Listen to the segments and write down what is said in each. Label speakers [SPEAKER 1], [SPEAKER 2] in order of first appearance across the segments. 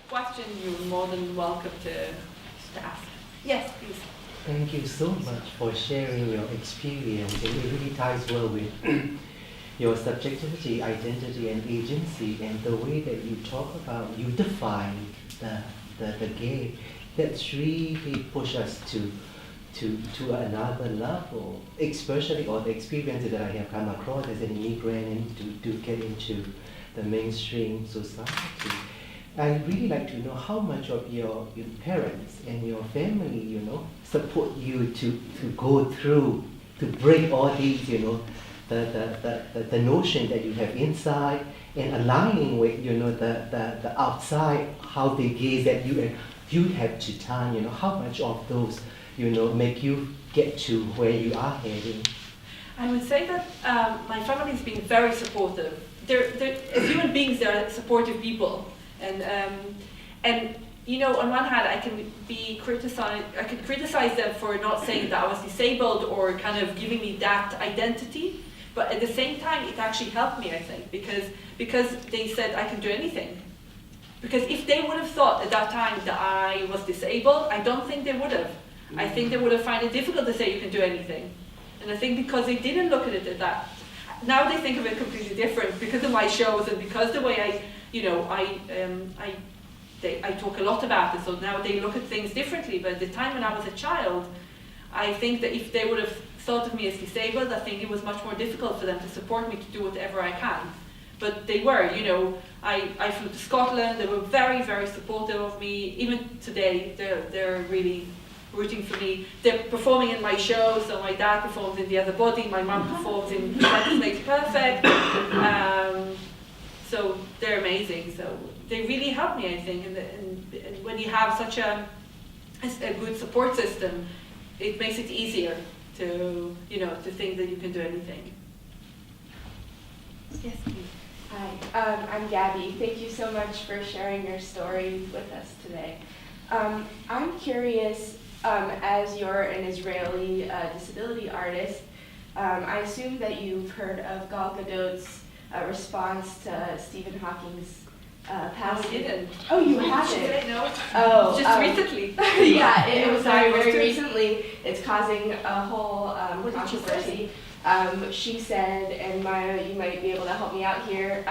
[SPEAKER 1] question, you're more than welcome to ask. Yes, please.
[SPEAKER 2] Thank you so much for sharing your experience. It really ties well with your subjectivity, identity, and agency, and the way that you talk about, you define the gay. That's really push us to another level, especially all the experiences that I have come across as an immigrant and to get into the mainstream society. I'd really like to know how much of your parents and your family, support you to go through, to break all these, the notion that you have inside and aligning with, the outside, how they gaze at you, and you have to turn, how much of those, make you get to where you are heading?
[SPEAKER 1] I would say that my family has been very supportive. As human beings, they're supportive people. And on one hand, I can criticize them for not saying that I was disabled or kind of giving me that identity. But at the same time, it actually helped me, I think, because they said I can do anything. Because if they would have thought at that time that I was disabled, I don't think they would have. I think they would have found it difficult to say you can do anything. And I think because they didn't look at it at that, now they think of it completely different because of my shows and because the way I talk a lot about it, so now they look at things differently. But at the time when I was a child, I think that if they would have thought of me as disabled, I think it was much more difficult for them to support me to do whatever I can. But they were, I flew to Scotland, they were very, very supportive of me. Even today, they're really rooting for me. They're performing in my show, so my dad performs in The Other Body, my mum performs in Practice Makes Perfect. So they're amazing. So they really help me, I think. And when you have such a good support system, it makes it easier to think that you can do anything. Yes, please.
[SPEAKER 3] Hi, I'm Gabby. Thank you so much for sharing your story with us today. I'm curious, as you're an Israeli disability artist, I assume that you've heard of Gal Gadot's response to Stephen Hawking's passing.
[SPEAKER 1] I didn't.
[SPEAKER 3] Oh, you haven't?
[SPEAKER 1] No.
[SPEAKER 3] Oh,
[SPEAKER 1] just recently.
[SPEAKER 3] Yeah, it was very recently. It's causing a whole controversy. She said, and you might be able to help me out here,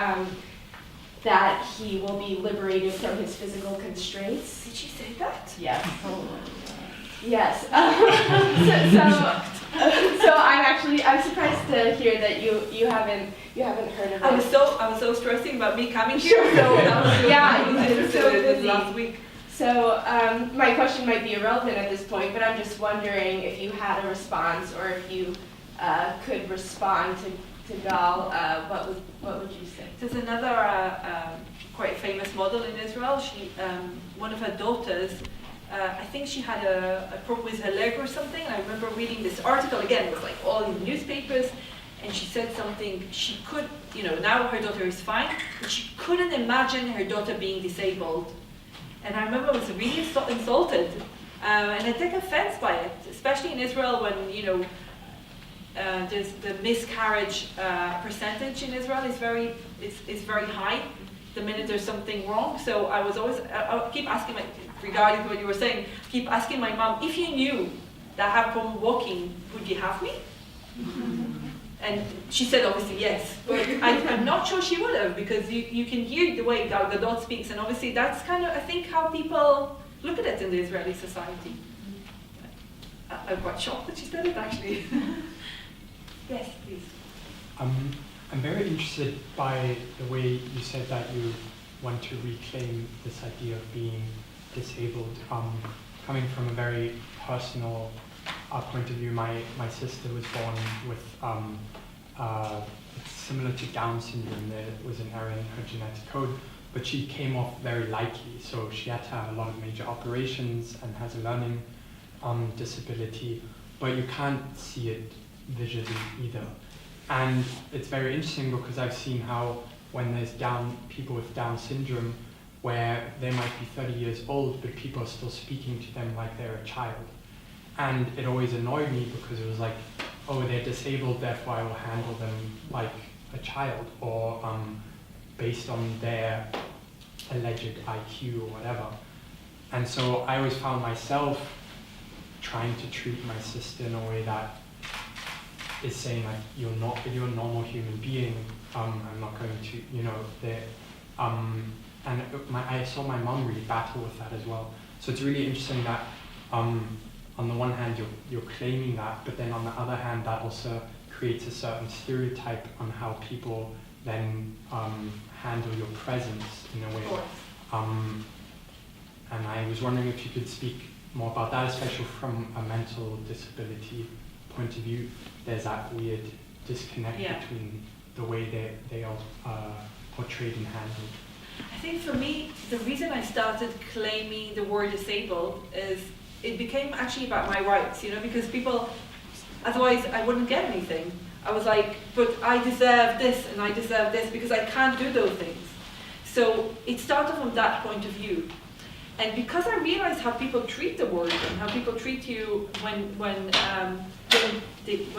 [SPEAKER 3] that he will be liberated from his physical constraints.
[SPEAKER 1] Did she say that?
[SPEAKER 3] Yes. Yes. So I'm surprised to hear that you haven't heard of it.
[SPEAKER 1] I was so stressing about me coming here. So that was
[SPEAKER 3] yeah, you're so busy.
[SPEAKER 1] Last week.
[SPEAKER 3] So my question might be irrelevant at this point, but I'm just wondering if you had a response or if you could respond to Gal. What would you say?
[SPEAKER 1] There's another quite famous model in Israel. She, one of her daughters, I think she had a problem with her leg or something. I remember reading this article, again, it was like all in the newspapers, and she said something, she could, now her daughter is fine, but she couldn't imagine her daughter being disabled. And I remember I was really insulted, and I take offense by it, especially in Israel when, there's the miscarriage percentage in Israel is very high the minute there's something wrong. So I keep asking regarding what you were saying, keep asking my mom, if you knew that I have a problem walking, would you have me? And she said obviously yes, but I'm not sure she would have, because you can hear the way Gal Gadot speaks, and obviously that's kind of, I think, how people look at it in the Israeli society. I'm quite shocked that she said it, actually. Yes, please.
[SPEAKER 4] I'm very interested by the way you said that you want to reclaim this idea of being disabled. Coming from a very personal point of view, my sister was born with, it's similar to Down syndrome. There was an error in her genetic code, but she came off very lightly. So she had to have a lot of major operations and has a learning disability, but you can't see it visually either. And it's very interesting because I've seen how when there's people with Down syndrome, where they might be 30 years old, but people are still speaking to them like they're a child. And it always annoyed me because it was like, oh, they're disabled, therefore I will handle them like a child, or based on their alleged IQ or whatever. And so I always found myself trying to treat my sister in a way that is saying like, you're a normal human being, I'm not going to, I saw my mom really battle with that as well. So it's really interesting that on the one hand you're claiming that, but then on the other hand that also creates a certain stereotype on how people then handle your presence in a way. And I was wondering if you could speak more about that, especially from a mental disability point of view. There's that weird disconnect between the way they are portrayed and handled.
[SPEAKER 1] I think for me, the reason I started claiming the word disabled is it became actually about my rights, because people, otherwise I wouldn't get anything. I was like, but I deserve this and I deserve this because I can't do those things. So it started from that point of view. And because I realized how people treat the word and how people treat you when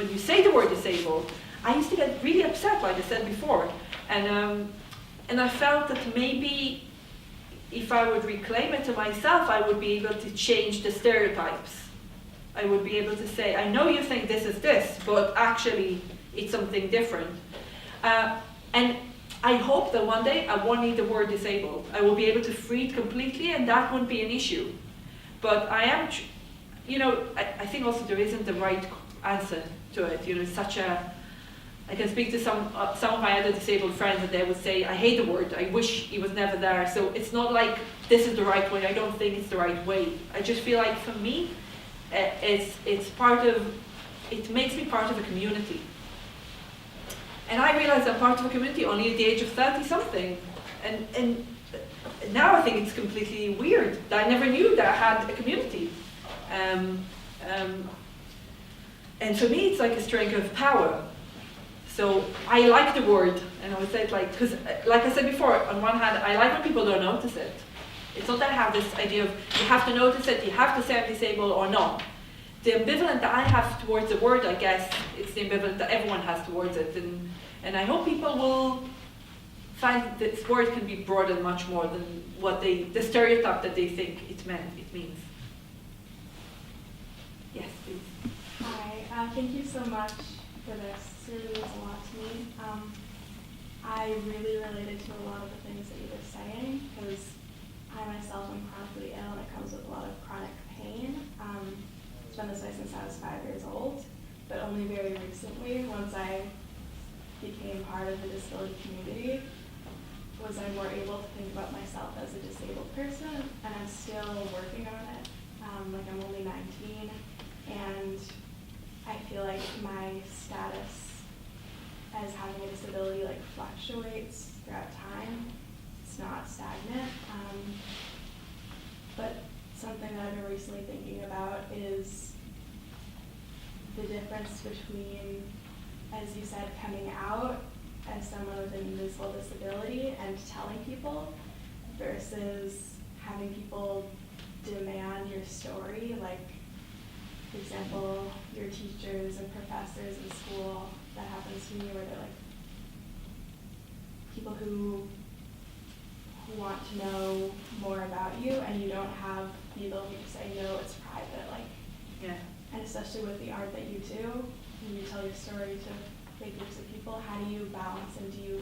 [SPEAKER 1] you say the word disabled, I used to get really upset, like I said before. And I felt that maybe if I would reclaim it to myself, I would be able to change the stereotypes. I would be able to say, I know you think this is this, but actually it's something different. And I hope that one day I won't need the word disabled. I will be able to free it completely and that won't be an issue. But I am, I think also there isn't the right answer to it. It's such a, I can speak to some of my other disabled friends and they would say, I hate the word, I wish it was never there. So it's not like this is the right way, I don't think it's the right way. I just feel like for me, it's part of, it makes me part of a community. And I realized I'm part of a community only at the age of 30 something. And now I think it's completely weird that I never knew that I had a community. And for me it's like a strength of power. So I like the word, and I would say it like, because like I said before, on one hand, I like when people don't notice it. It's not that I have this idea of you have to notice it, you have to say I'm disabled or not. The ambivalence that I have towards the word, I guess, it's the ambivalence that everyone has towards it. And I hope people will find that this word can be broader much more than what the stereotype that they think it means. Yes, please.
[SPEAKER 5] Hi, thank you so much for this. It really means a lot to me. I really related to a lot of the things that you were saying because I myself am chronically ill and it comes with a lot of chronic pain. It's been this way since I was 5 years old, but only very recently, once I became part of the disability community, was I more able to think about myself as a disabled person, and I'm still working on it. I'm only 19, and I feel like my status as having a disability fluctuates throughout time. It's not stagnant. But something that I've been recently thinking about is the difference between, as you said, coming out as someone with an invisible disability and telling people versus having people demand your story, for example, your teachers and professors in school. That happens to me where they're people who want to know more about you and you don't have the ability to say, no, it's private. And especially with the art that you do, when you tell your story to big groups of people, how do you balance, and do you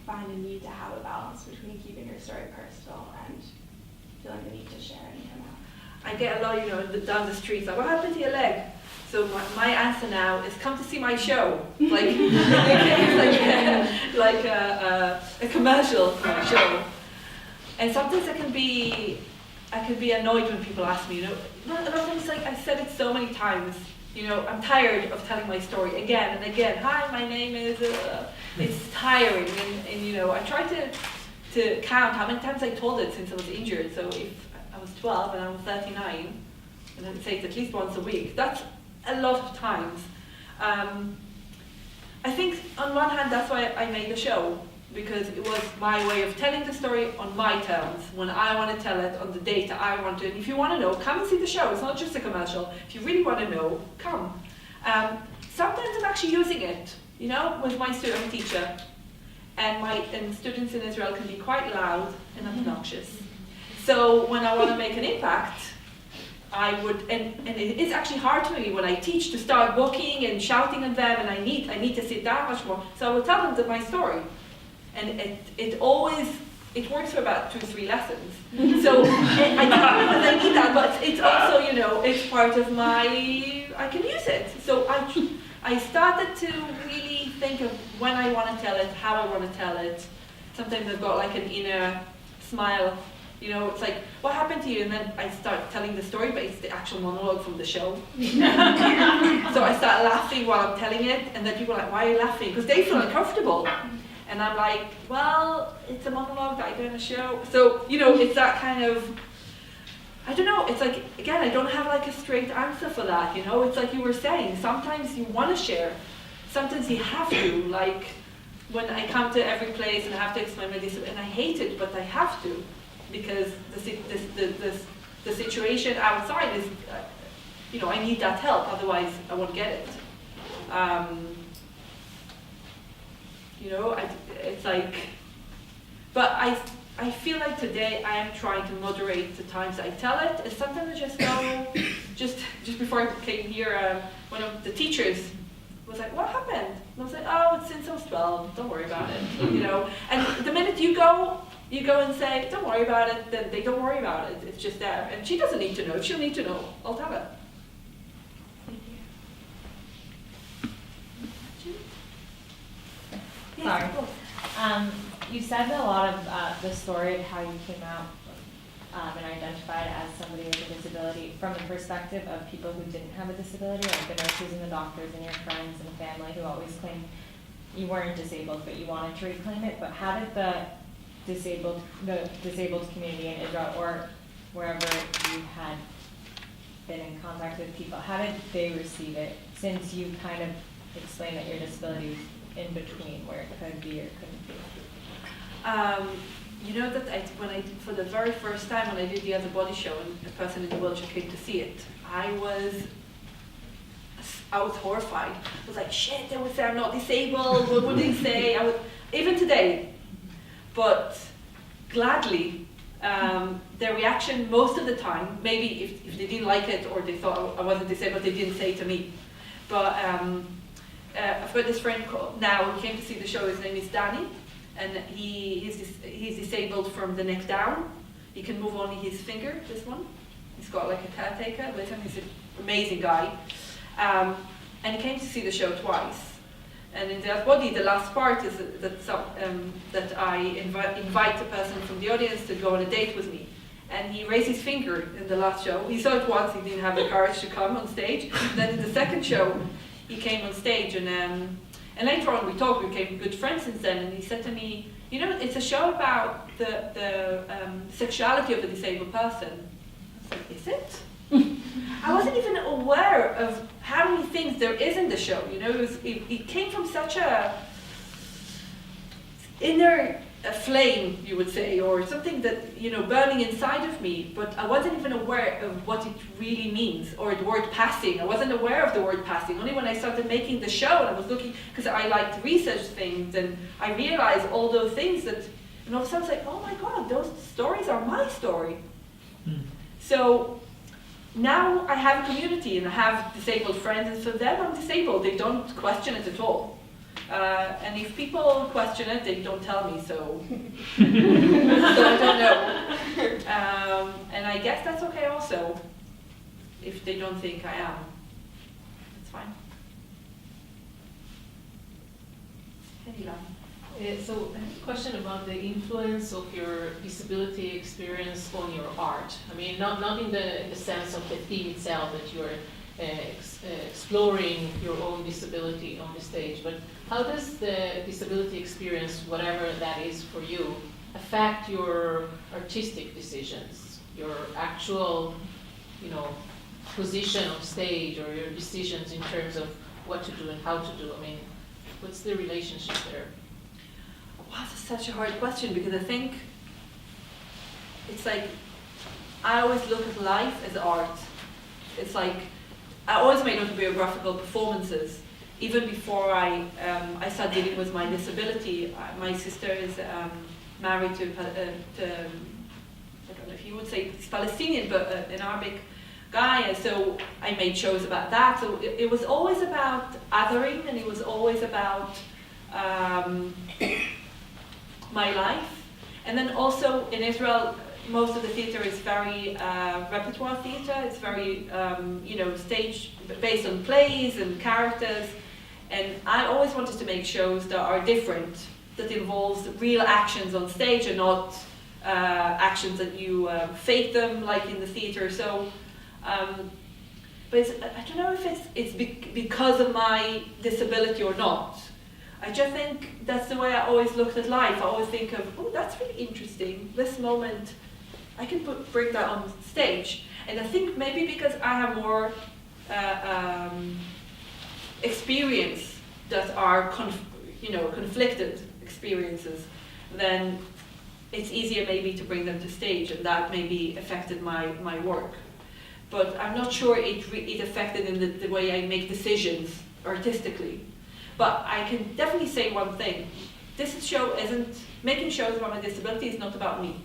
[SPEAKER 5] find a need to have a balance between keeping your story personal and feeling the need to share and come out?
[SPEAKER 1] I get a lot, down the streets, what happened to your leg? So my answer now is come to see my show, like a commercial show. And sometimes I can be annoyed when people ask me, other things I said it so many times, I'm tired of telling my story again and again. Hi, my name is, it's tiring, and I try to count how many times I told it since I was injured. So if I was 12 and I was 39, and I'd say it at least once a week, that's a lot of times. I think on one hand that's why I made the show, because it was my way of telling the story on my terms, when I want to tell it on the date I want to. And if you want to know, come and see the show. It's not just a commercial. If you really want to know, come. Sometimes I'm actually using it, with my student teacher. and students in Israel can be quite loud and obnoxious. So when I want to make an impact, I would, and it's actually hard to me when I teach to start walking and shouting at them, and I need to sit down much more. So I would tell them my story, and it works for about 2-3 lessons. So I don't know because I need that, but it's also, it's part of I can use it. So I started to really think of when I want to tell it, how I want to tell it. Sometimes I've got like an inner smile. It's like, what happened to you? And then I start telling the story, but it's the actual monologue from the show. So I start laughing while I'm telling it, and then people are like, why are you laughing? Because they feel uncomfortable. And I'm like, well, it's a monologue that I do in a show. So, it's that kind of, I don't know, it's like, again, I don't have like a straight answer for that, It's like you were saying, sometimes you want to share, sometimes you have to, like when I come to every place and I have to explain my disability, and I hate it, but I have to, because the situation outside is, I need that help, otherwise I won't get it. It's like, but I feel like today I am trying to moderate the times I tell it, and sometimes I just go, just before I came here, one of the teachers was like, what happened? And I was like, oh, it's since I was 12, don't worry about it, And the minute you go and say, don't worry about it, then they don't worry about it, it's just there. And she doesn't need to know. If she'll need to know, I'll tell her.
[SPEAKER 6] Sorry. You said a lot of the story of how you came out and identified as somebody with a disability from the perspective of people who didn't have a disability, like the nurses and the doctors and your friends and family who always claimed you weren't disabled, but you wanted to reclaim it. But how did the disabled community in Israel or wherever you had been in contact with people, how did they receive it, since you kind of explained that your disability was in between where it could be or couldn't be?
[SPEAKER 1] That for the very first time when I did the other body show and a person in the wheelchair came to see it, I was horrified. I was like, shit, they would say I'm not disabled, what would they say? Even today. But gladly, their reaction most of the time, maybe if they didn't like it or they thought I wasn't disabled, they didn't say it to me. But I've got this friend now who came to see the show. His name is Danny, and he's disabled from the neck down. He can move only his finger, this one. He's got like a caretaker with him. He's an amazing guy. And he came to see the show twice. And in that body, the last part is that I invite the person from the audience to go on a date with me. And he raised his finger in the last show. He saw it once, he didn't have the courage to come on stage. Then in the second show, he came on stage, and later on we talked, we became good friends since then, and he said to me, it's a show about the sexuality of a disabled person. I was like, is it? I wasn't even aware of how many things there is in the show, it came from such a inner flame, you would say, or something that, burning inside of me, but I wasn't even aware of what it really means, or the word passing. I wasn't aware of the word passing. Only when I started making the show, and I was looking, because I like to research things, and I realized all those things and all of a sudden it's like, oh my God, those stories are my story. So now I have a community, and I have disabled friends, and for them I'm disabled. They don't question it at all. And if people question it, they don't tell me, so so I don't know. And I guess that's okay also, if they don't think I am. It's fine.
[SPEAKER 7] So I have a question about the influence of your disability experience on your art. I mean, not in the sense of the theme itself that you're exploring your own disability on the stage, but how does the disability experience, whatever that is for you, affect your artistic decisions, your actual, position on stage, or your decisions in terms of what to do and how to do? I mean, what's the relationship there?
[SPEAKER 1] Wow, that's such a hard question, because I think it's like I always look at life as art. It's like I always made autobiographical performances, even before I started dealing with my disability. My sister is married to I don't know if you would say he's Palestinian, but an Arabic guy, and so I made shows about that. So it was always about othering, and it was always about my life. And then also in Israel, most of the theater is very repertoire theater. It's very stage based on plays and characters. And I always wanted to make shows that are different, that involves real actions on stage and not actions that you fake them like in the theater. So, but I don't know if it's because of my disability or not. I just think that's the way I always looked at life. I always think of, oh, that's really interesting. This moment, I can bring that on stage. And I think maybe because I have more experience that are conflicted experiences, then it's easier maybe to bring them to stage, and that maybe affected my work. But I'm not sure it affected in the way I make decisions artistically. But I can definitely say one thing. This show isn't, making shows about my disability is not about me.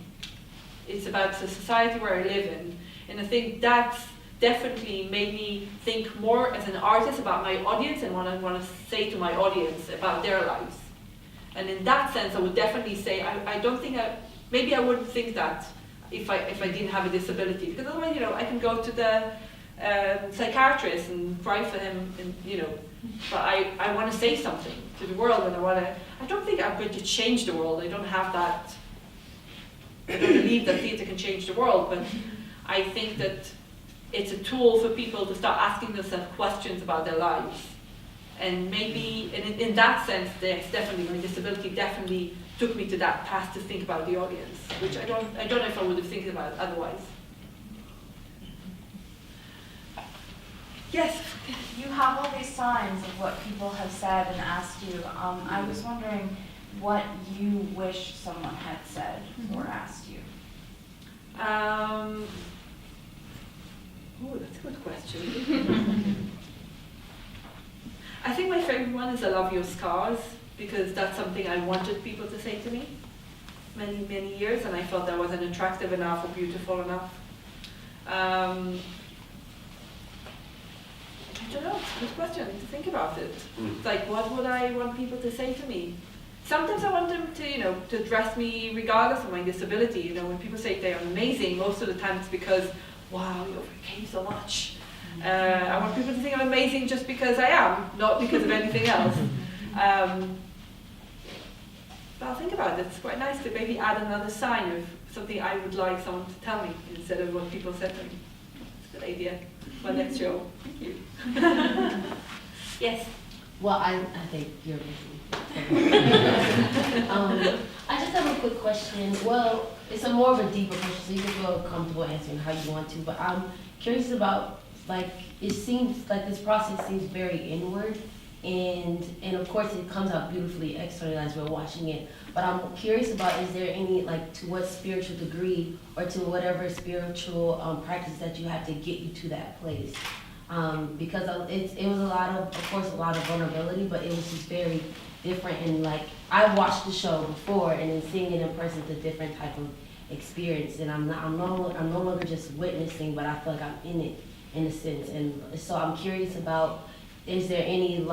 [SPEAKER 1] It's about the society where I live in. And I think that's definitely made me think more as an artist about my audience and what I want to say to my audience about their lives. And in that sense, I would definitely say, I don't think maybe I wouldn't think that if I didn't have a disability. Because otherwise, I can go to the psychiatrist and cry for him, and but I want to say something to the world, and I don't think I'm going to change the world. I don't have that. I don't believe that theatre can change the world, but I think that it's a tool for people to start asking themselves questions about their lives. And maybe, in that sense, my disability definitely took me to that path to think about the audience, which I don't know if I would have think about otherwise. Yes.
[SPEAKER 8] You have all these signs of what people have said and asked you. I was wondering what you wish someone had said or asked you.
[SPEAKER 1] Oh, that's a good question. I think my favorite one is "I love your scars," because that's something I wanted people to say to me many, many years, and I felt that wasn't attractive enough or beautiful enough. I don't know, it's a good question, I need to think about it. Like, what would I want people to say to me? Sometimes I want them to address me regardless of my disability. When people say they are amazing, most of the time it's because, wow, you overcame so much. I want people to think I'm amazing just because I am, not because of anything else. But I'll think about it. It's quite nice to maybe add another sign of something I would like someone to tell me instead of what people said to me. It's a good idea. My next show. Thank you. Yes.
[SPEAKER 9] Well, I think you're busy. I just have a quick question. Well, it's a more of a deeper question, so you can feel comfortable answering how you want to. But I'm curious about, it seems like this process seems very inward, and of course it comes out beautifully externally as we're watching it. But I'm curious about, is there any, to what spiritual degree or to whatever spiritual practice that you have to get you to that place? Because it was a lot of course, a lot of vulnerability, but it was just very different. And I watched the show before, and then seeing it in person is a different type of experience. And I'm no longer just witnessing, but I feel like I'm in it in a sense. And so I'm curious about, is there any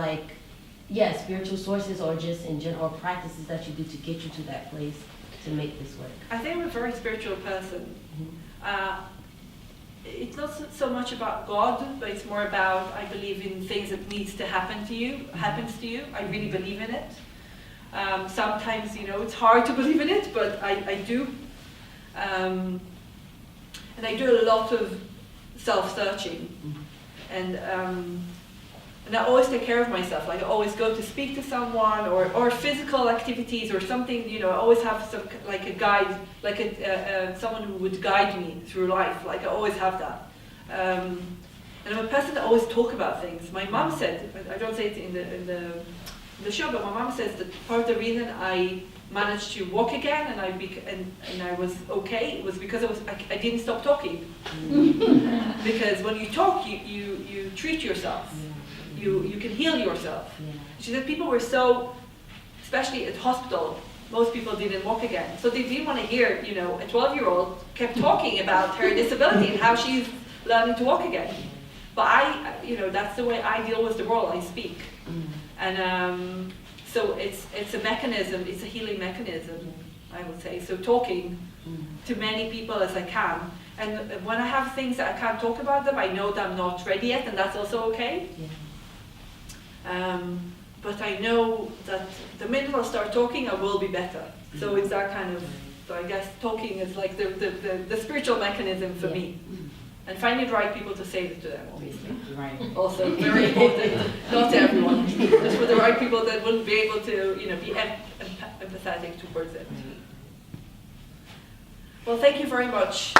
[SPEAKER 9] spiritual sources or just in general practices that you do to get you to that place to make this work?
[SPEAKER 1] I think I'm a very spiritual person. It's not so much about God, but it's more about, I believe in things that needs to happens to you. I really believe in it. Sometimes, it's hard to believe in it, but I do. And I do a lot of self-searching. And I always take care of myself. I always go to speak to someone, or physical activities or something. I always have some a guide, someone who would guide me through life. I always have that. And I'm a person that always talk about things. My mom said, I don't say it in the show, but my mom says that part of the reason I managed to walk again and I was okay was because I didn't stop talking. Because when you talk, you treat yourself. you can heal yourself.
[SPEAKER 9] Yeah.
[SPEAKER 1] She said people were so, especially at hospital, most people didn't walk again. So they didn't want to hear, you know, a 12-year-old kept talking about her disability and how she's learning to walk again. But you know, that's the way I deal with the world, I speak. And so it's a mechanism, it's a healing mechanism, I would say. So talking to many people as I can. And when I have things that I can't talk about them, I know that I'm not ready yet, and that's also okay.
[SPEAKER 9] Yeah.
[SPEAKER 1] But I know that the minute I start talking, I will be better. So it's that kind of, so I guess talking is like the spiritual mechanism for me. And finding the right people to say it to them, obviously.
[SPEAKER 9] Right.
[SPEAKER 1] Also very important, not to everyone, just for the right people that wouldn't be able to, you know, be empathetic towards it. Well, thank you very much.